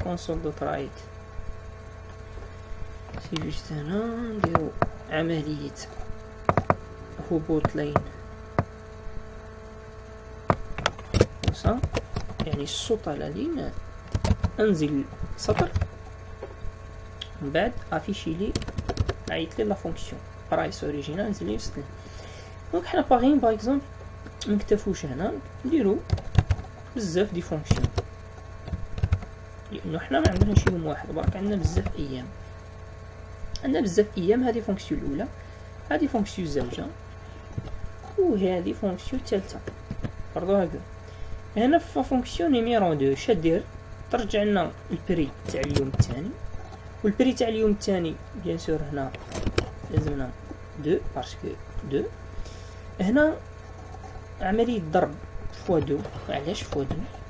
كونسول دوت رايت سي جوست هنا نديرو عملية هبوط لين وصا، يعني الصوت على لين انزل سطر من بعد افيشي لي عيط لي لا فونكسيون برايس اوريجينال نزل لي وسط. دونك حنا باغيين باغ اكزومبل منكتفوش هنا نديرو بزاف دي فونكسيون، لانه حنا ما عندناش يوم واحد برك، عندنا بزاف ايام، عندنا بزاف ايام. هذه فونكسيون الاولى، هذه فونكسيون الزوجة، وهذه فونكسيون الثالثة برضو هكذا. هنا في فونكسيون نيميرو 2 شادير ترجع لنا البري تاع اليوم الثاني، والبري تاع اليوم الثاني بيان سور هنا لازمنا 2 باسكو 2. هنا عملية ضرب فوا 2. علاش فوا 2؟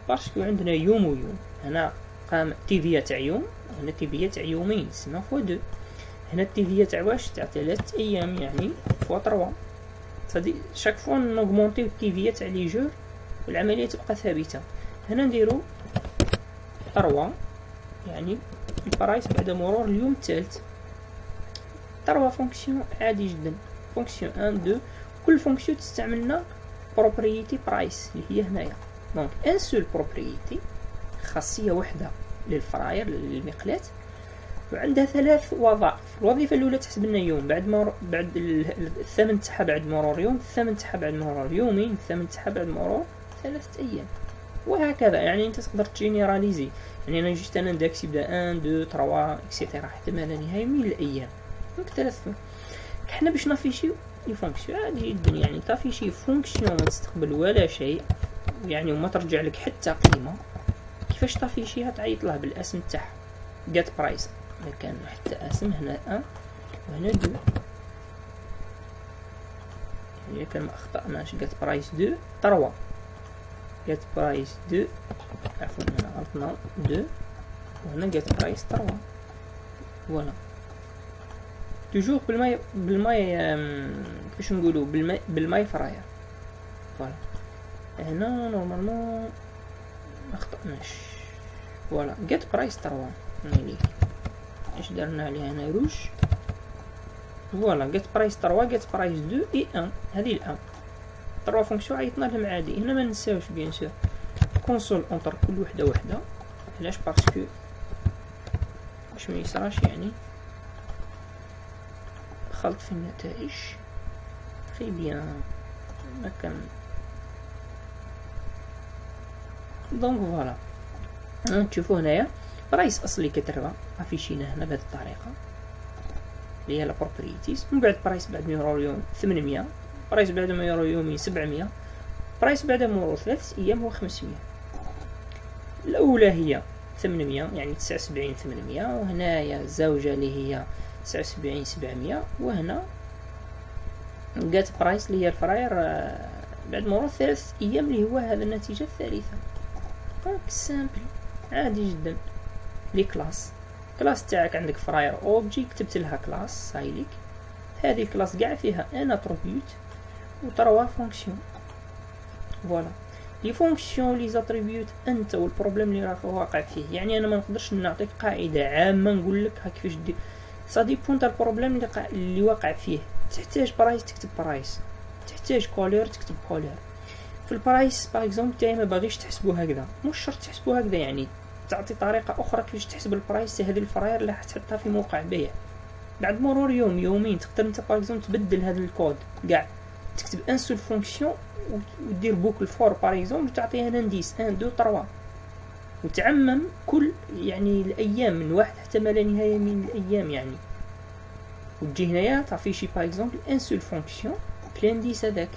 باسكو عندنا يوم ويوم، هنا قام تيفيا تاع يوم، هنا تيفيا تاع يومين تسمى فوا 2. هنا التيفيا تاع واش تاع 3 ايام يعني فوا 3. صدي شاك فوا نوغمونطيو التيفيا تاع لي جور والعملية تبقى ثابتة. هنا نديرو 3 يعني البرايس بعد مرور اليوم الثالث. 3 فونكسيون عادي جدا، فونكسيون 1 2. كل فونكسيون تستعملنا بروبريتي برايس اللي هي هنايا. دونك ان سول بروبريتي، خاصية وحدة للفراير للمقلاة، وعندها 3 وظائف. الوظيفة الأولى تحسب لنا يوم، بعد الثمن تاعها بعد مرور يوم، الثمن تاعها بعد مرور يومين، الثمن تاعها بعد مرور 3 أيام، وهكذا. يعني انت تقدر تجينيراليزي، يعني انا جيت انا نداكسي بدا 1 2 3 اكسيتيرا حتى ما لا نهاية من الايام. دونك 3 حنا باش نافيشيو لي فونكسيون عادي جدا، يعني تافيشي فونكسيون ما تستقبل ولا شيء يعني وما ترجع لك حتى قيمة. كيفاش تافيشيها؟ تعيط لها بالاسم تاعها جات برايس، اذا كان حتى اسم هنا 1 وهنا 2، يعني كان ما اخطأناش جات برايس 2 3 جات برايس 2 عفوا هنا غلطنا 2 وهنا جات برايس 3. فوالا توجور بالماي كيفاش نقولوا بالماي فراير. فوالا هنا نورمالمون ما اخطأناش. فوالا جات برايس 3 نوليك اش درنا عليها هنا روج. فوالا جات برايس 3 جات برايس 2 اي 1. هذه الان 3 فونكسيون عيطنا لهم عادي. هنا ما ننساوش بيان سور كونسول اونتر كل وحده وحده. علاش؟ باسكو باش ما يصراش يعني خلط في النتائج. تري بيان ما كان. دونك فوالا تشوفوا هنايا برايس اصلي كتربه افيشينا هنا بهذه الطريقه اللي هي لا بروبريتيز. من بعد برايس بعد مرور يوم 800، برايس بعد مرور يومين 700، برايس بعد مرور 3 ايام هو 500. الاولى هي 800 يعني 79 800، وهنايا الزوجه اللي هي 79 700، وهنا جات برايس اللي هي الفراير بعد مرور 3 ايام اللي هو هذا النتيجه الثالثه. دونك سامبل عادي جدا. لي كلاس تاعك عندك فراير اوبجي كتبت لها كلاس هايليك، هذه الكلاس كاع فيها ان اتريبيوت و3 فونكسيون. فوالا لي فونكسيون لي زاتريبيوت انت والبروبليم اللي راك واقع فيه. يعني انا ما نقدرش نعطيك قاعده عامه نقول لك ها كيفاش دير، سا ديبون تاع البروبليم اللي واقع فيه. تحتاج برايس تكتب برايس، تحتاج كولير تكتب كولير. في البرايس باغ اكزومبل تاعي ما باغيش تحسبوا هكذا، مش شرط تحسبوا هكذا، يعني تعطي طريقه اخرى كيفاش تحسب البرايس. هذه الفراير اللي حتحطها في موقع بيع بعد مرور يوم يومين. تقدر انت باغ اكزومبل تبدل هذا الكود كاع، تكتب ان سول فونكسيون ودير بوكل فور باغ اكزومبل وتعطيها انديس 1 2 3 وتعمم كل يعني الايام من واحد حتى ما لا نهايه من الايام يعني. وتجي هنايا تعطي شي باغ اكزومبل ان سول فونكسيون بالانديس هذاك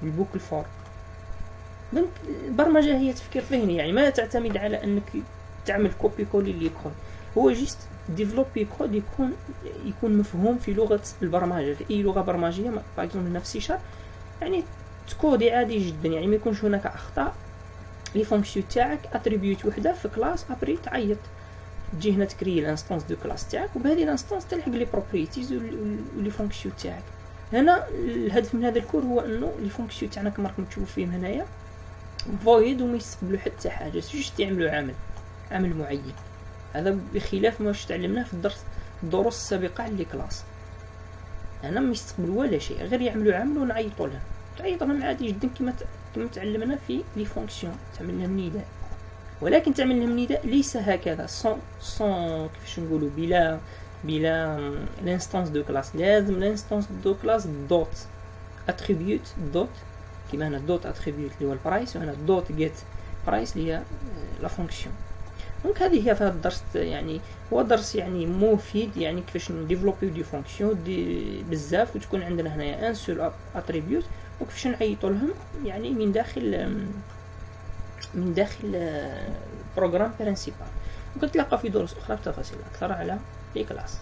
البوكل فور. دونك البرمجه هي تفكير ذهني، يعني ما تعتمد على انك تعمل كوبي كولي لي كود، هو جيست ديفلوبي كود يكون مفهوم في لغه البرمجه، في اي لغه برمجيه باغ اكزومبل نفس شيء يعني تكودي عادي جدا، يعني ما يكونش هناك اخطاء. لي فونكسيون تاعك اتريبيوت وحده في كلاس ابري تعيط تجي هنا تكري الانستانس دو كلاس تاعك، وبهذه الانستانس تلحق لي بروبريتيز ولي فونكسيون تاعك. هنا الهدف من هذا الكور هو انه لي فونكسيون تاعنا كما راكم تشوفوا فيهم هنايا فويد وما يستقبلوا حتى حاجه، جوست يعملوا عمل معين. هذا بخلاف ما تعلمناه في الدروس السابقة على لي كلاس. هنا ما يستقبلوا ولا شيء، غير يعملوا عمل ونعيطوا لهم، تعيطوا لهم عادي جدا كما تعلمنا في لي فونكسيون، تعمل لهم نداء. ولكن تعمل لهم نداء ليس هكذا سون كيفاش نقولوا بلا الانستانس دو كلاس. لازم الانستانس دو كلاس دوت اتريبيوت دوت، كيما هنا دوت اتريبيوت اللي هو البرايس، وهنا دوت جيت برايس اللي هي لا فونكسيون. دونك هذه هي في هذا الدرس، يعني هو درس يعني مفيد، يعني كيفاش نديفلوبيو دي فونكسيون بزاف، وتكون عندنا هنايا ان سول اتريبيوت، وكيفاش نعيطوا لهم يعني من داخل البروغرام برينسيبال. وكنتلاقى في دروس اخرى بتفاصيل اكثر على لي كلاس.